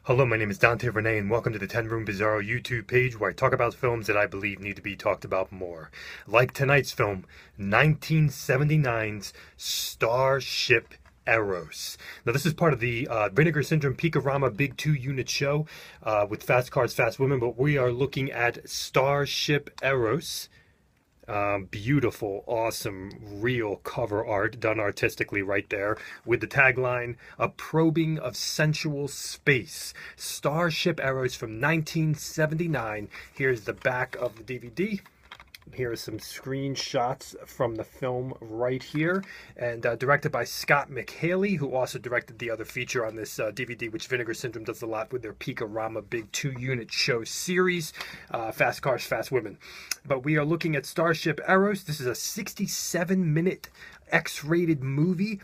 Hello, my name is Dante Renee, and welcome to the 10 Room Bizarro YouTube page where I talk about films that I believe need to be talked about more. Like tonight's film, 1979's Starship Eros. Now, this is part of the Vinegar Syndrome Peakorama Big 2-unit show with Fast Cars, Fast Women, but we are looking at Starship Eros. Beautiful, awesome, real cover art done artistically right there with the tagline, "A Probing of Sensual Space." Starship Eros from 1979. Here's the back of the DVD. Here are some screenshots from the film right here, and directed by Scott McHaley, who also directed the other feature on this DVD, which Vinegar Syndrome does a lot with their Peakorama Big 2-unit show series, Fast Cars, Fast Women. But we are looking at Starship Eros. This is a 67-minute X-rated movie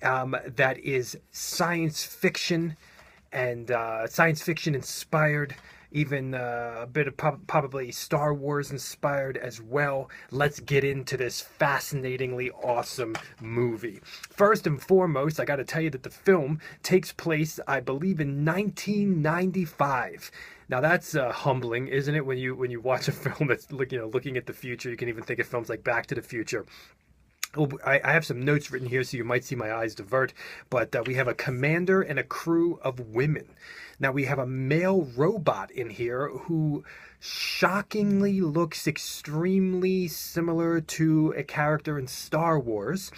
that is science fiction and science fiction inspired, even a bit of probably Star Wars inspired as well. Let's get into this fascinatingly awesome movie. First and foremost, I got to tell you that the film takes place, I believe, in 1995. Now that's humbling, isn't it? When you watch a film that's looking at the future, you can even think of films like Back to the Future. I have some notes written here, so you might see my eyes divert, but we have a commander and a crew of women. Now, we have a male robot in here who shockingly looks extremely similar to a character in Star Wars,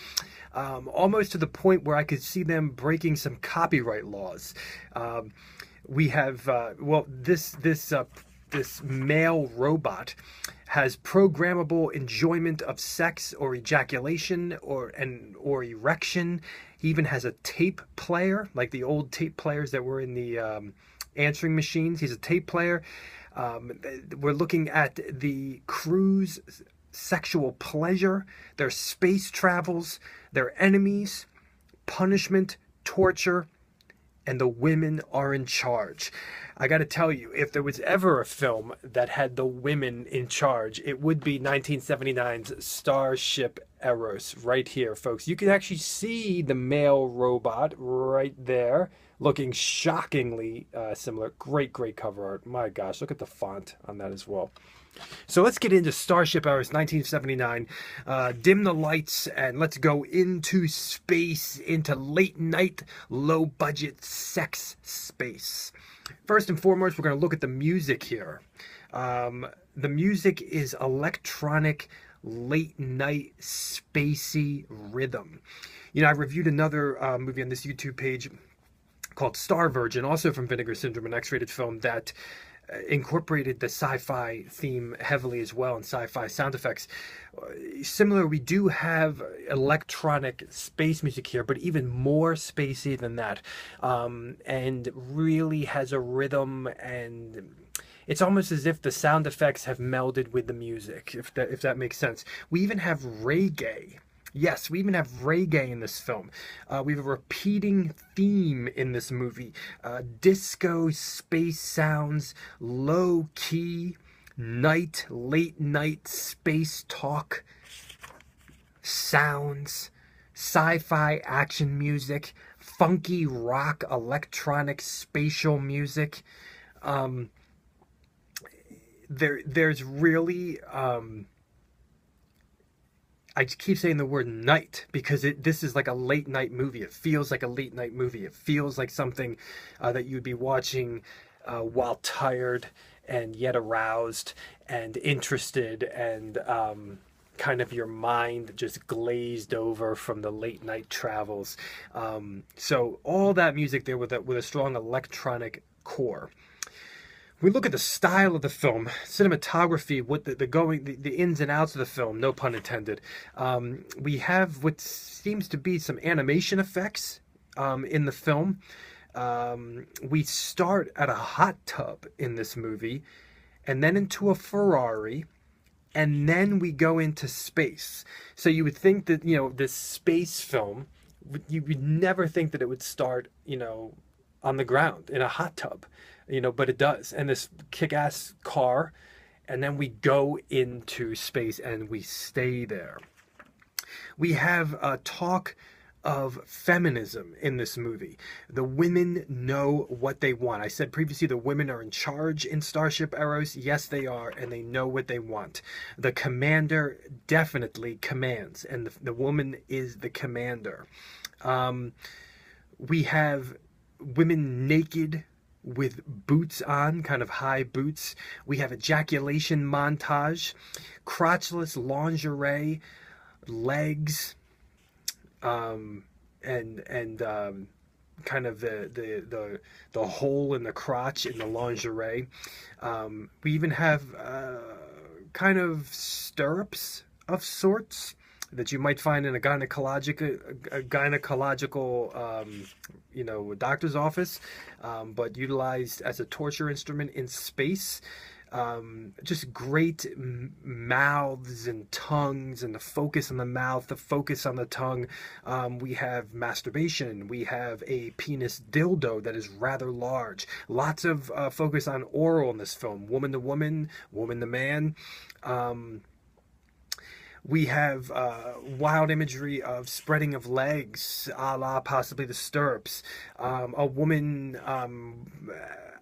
almost to the point where I could see them breaking some copyright laws. We have, this male robot has programmable enjoyment of sex or ejaculation or erection. He even has a tape player, like the old tape players that were in the answering machines. He's a tape player. We're looking at the crew's sexual pleasure, their space travels, their enemies, punishment, torture, and the women are in charge. I got to tell you, if there was ever a film that had the women in charge, it would be 1979's Starship Eros right here, folks. You can actually see the male robot right there, looking shockingly similar. Great cover art. My gosh, look at the font on that as well. So let's get into Starship Eros 1979. Dim the lights and let's go into space, into late night, low budget sex space. First and foremost, we're going to look at the music here. The music is electronic, late night, spacey rhythm. I reviewed another movie on this YouTube page called Star Virgin, also from Vinegar Syndrome, an X-rated film that incorporated the sci-fi theme heavily as well, and sci-fi sound effects. Similar, we do have electronic space music here, but even more spacey than that, and really has a rhythm, and it's almost as if the sound effects have melded with the music, if that makes sense. We even have reggae. Yes, we even have reggae in this film. We have a repeating theme in this movie. Disco, space sounds, low key, late night space talk, sounds, sci-fi action music, funky rock, electronic, spatial music. There's really... I keep saying the word night because this is like a late night movie. It feels like a late night movie. It feels like something that you'd be watching while tired and yet aroused and interested, and kind of your mind just glazed over from the late night travels. So all that music there with a strong electronic core. We look at the style of the film, cinematography, what the ins and outs of the film, no pun intended. We have what seems to be some animation effects in the film. We start at a hot tub in this movie, and then into a Ferrari, and then we go into space. So you would think that, this space film, you would never think that it would start, on the ground in a hot tub. But it does. And this kick-ass car, and then we go into space and we stay there. We have talk of feminism in this movie. The women know what they want. I said previously the women are in charge in Starship Eros. Yes, they are, and they know what they want. The commander definitely commands, and the woman is the commander. We have women naked with boots on, kind of high boots. We have ejaculation montage, crotchless lingerie, legs, and kind of the hole in the crotch in the lingerie. We even have kind of stirrups of sorts that you might find in a gynecological doctor's office, but utilized as a torture instrument in space. Just great mouths and tongues, and the focus on the mouth, the focus on the tongue. We have masturbation. We have a penis dildo that is rather large. Lots of focus on oral in this film. Woman to woman, woman to man. We have wild imagery of spreading of legs, a la possibly the stirrups. A woman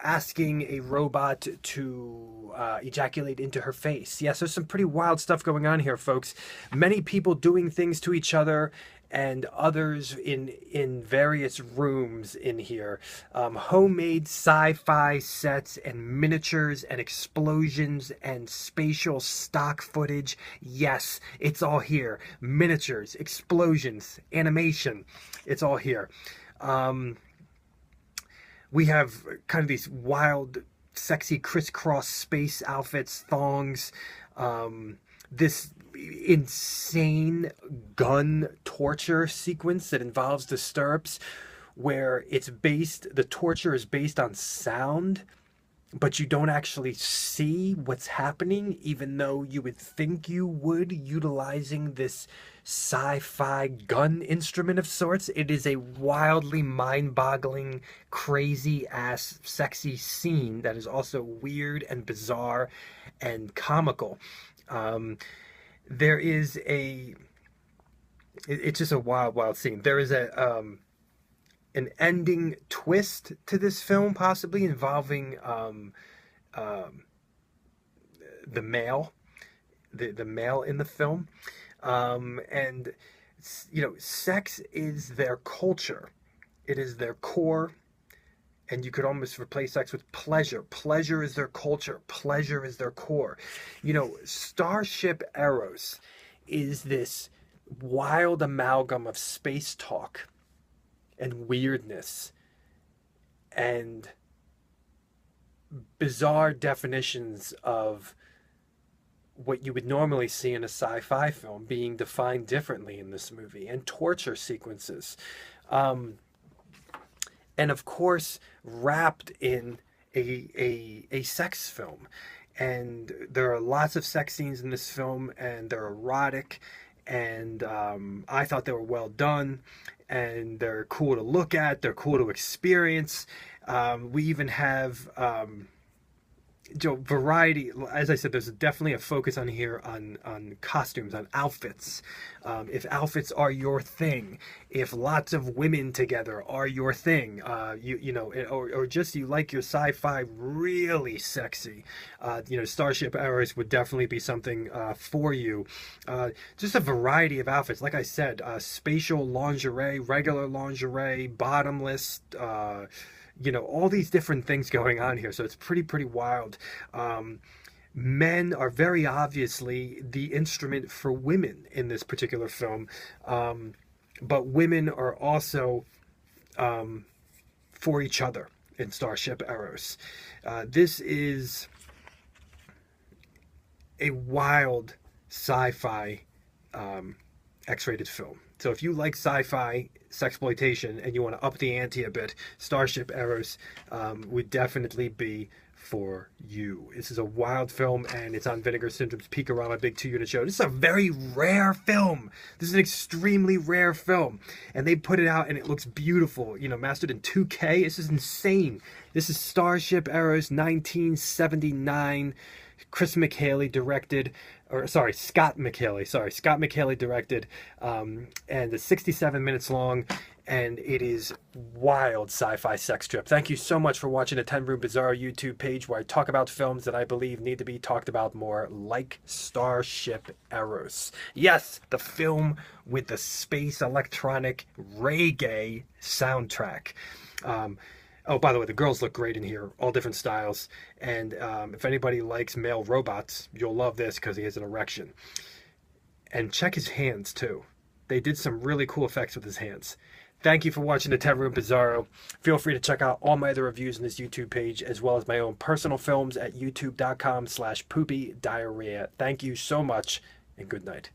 asking a robot to ejaculate into her face. Yes, there's some pretty wild stuff going on here, folks. Many people doing things to each other, and others in various rooms in here. Homemade sci-fi sets and miniatures and explosions and spatial stock footage. Yes, it's all here. Miniatures, explosions, animation. It's all here. We have kind of these wild, sexy crisscross space outfits, thongs. This insane gun torture sequence that involves the stirrups, where the torture is based on sound, but you don't actually see what's happening, even though you would think you would, utilizing this sci-fi gun instrument of sorts. It is a wildly mind-boggling, crazy-ass, sexy scene that is also weird and bizarre and comical. There is it's just a wild scene. There is an ending twist to this film, possibly involving the male in the film. And, sex is their culture. It is their core. And you could almost replace sex with pleasure. Pleasure is their culture. Pleasure is their core. Starship Eros is this wild amalgam of space talk and weirdness and bizarre definitions of what you would normally see in a sci-fi film being defined differently in this movie, and torture sequences. And of course, wrapped in a sex film. And there are lots of sex scenes in this film, and they're erotic, and I thought they were well done, and they're cool to look at, they're cool to experience. We even have variety. As I said, there's definitely a focus on here on costumes, on outfits. If outfits are your thing, if lots of women together are your thing, or just you like your sci-fi really sexy, Starship Eros would definitely be something for you. Just a variety of outfits. Like I said, spatial lingerie, regular lingerie, bottomless, all these different things going on here. So it's pretty wild. Men are very obviously the instrument for women in this particular film. But women are also for each other in Starship Eros. This is a wild sci-fi X-rated film. So if you like sci-fi sexploitation and you want to up the ante a bit, Starship Eros would definitely be for you. This is a wild film, and it's on Vinegar Syndrome's Peakorama Big 2-Unit Show. This is a very rare film. This is an extremely rare film, and they put it out, and it looks beautiful. Mastered in 2K. This is insane. This is Starship Eros 1979 Chris McHaley directed, or sorry, Scott McHaley. Sorry, Scott McHaley directed, and it's 67 minutes long, and it is wild sci-fi sex trip. Thank you so much for watching the 10 Room Bizarro YouTube page, where I talk about films that I believe need to be talked about more, like Starship Eros. Yes, the film with the space electronic reggae soundtrack. Oh, by the way, the girls look great in here, all different styles. And if anybody likes male robots, you'll love this because he has an erection. And check his hands, too. They did some really cool effects with his hands. Thank you for watching the 10 Room Bizarro. Feel free to check out all my other reviews on this YouTube page, as well as my own personal films at youtube.com/poopydiarrhea. Thank you so much, and good night.